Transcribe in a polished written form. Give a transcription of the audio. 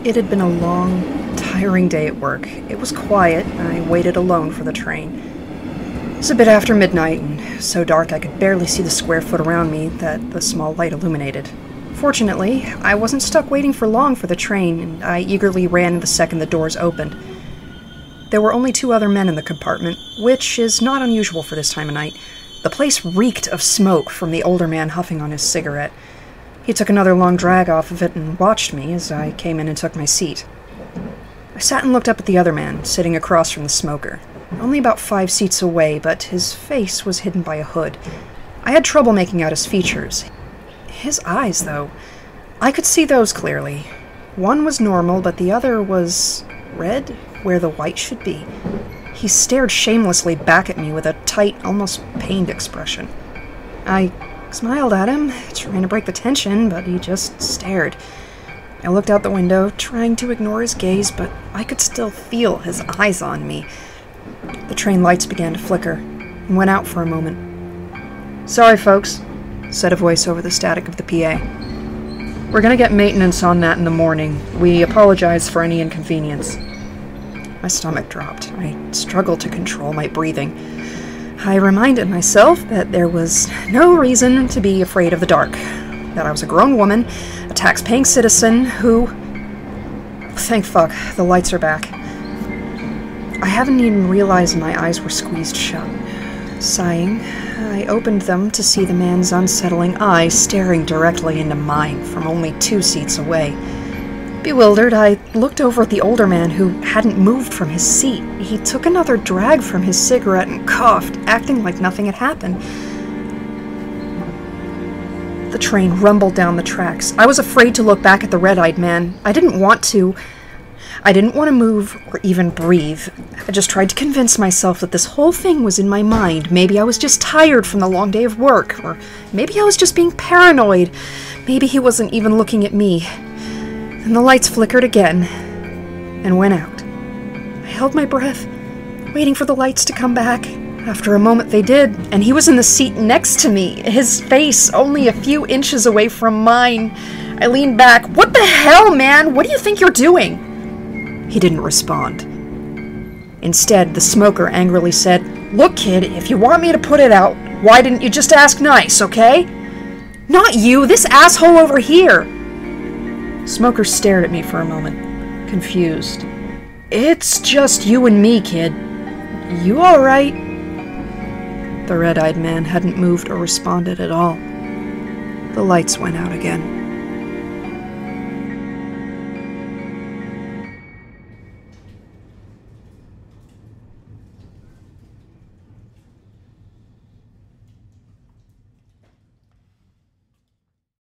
It had been a long, tiring day at work. It was quiet, and I waited alone for the train. It was a bit after midnight, and so dark I could barely see the square foot around me that the small light illuminated. Fortunately, I wasn't stuck waiting for long for the train, and I eagerly ran the second the doors opened. There were only 2 other men in the compartment, which is not unusual for this time of night. The place reeked of smoke from the older man huffing on his cigarette. He took another long drag off of it and watched me as I came in and took my seat. I sat and looked up at the other man, sitting across from the smoker. Only about 5 seats away, but his face was hidden by a hood. I had trouble making out his features. His eyes, though, I could see those clearly. One was normal, but the other was red where the white should be. He stared shamelessly back at me with a tight, almost pained expression. I smiled at him, trying to break the tension, but he just stared. I looked out the window, trying to ignore his gaze, but I could still feel his eyes on me. The train lights began to flicker and went out for a moment. "Sorry, folks," said a voice over the static of the PA. "We're gonna get maintenance on that in the morning. We apologize for any inconvenience." My stomach dropped. I struggled to control my breathing. I reminded myself that there was no reason to be afraid of the dark, that I was a grown woman, a tax-paying citizen who... Thank fuck, the lights are back. I haven't even realized my eyes were squeezed shut. Sighing, I opened them to see the man's unsettling eyes staring directly into mine from only 2 seats away. Bewildered, I looked over at the older man who hadn't moved from his seat. He took another drag from his cigarette and coughed, acting like nothing had happened. The train rumbled down the tracks. I was afraid to look back at the red-eyed man. I didn't want to. I didn't want to move or even breathe. I just tried to convince myself that this whole thing was in my mind. Maybe I was just tired from the long day of work, or maybe I was just being paranoid. Maybe he wasn't even looking at me. And the lights flickered again and went out. I held my breath, waiting for the lights to come back. After a moment they did, and he was in the seat next to me, his face only a few inches away from mine. I leaned back. "What the hell, man? What do you think you're doing?" He didn't respond. Instead, the smoker angrily said, "Look, kid, if you want me to put it out, why didn't you just ask nice, okay?" "Not you, this asshole over here!" Smoker stared at me for a moment, confused. "It's just you and me, kid. You all right?" The red-eyed man hadn't moved or responded at all. The lights went out again.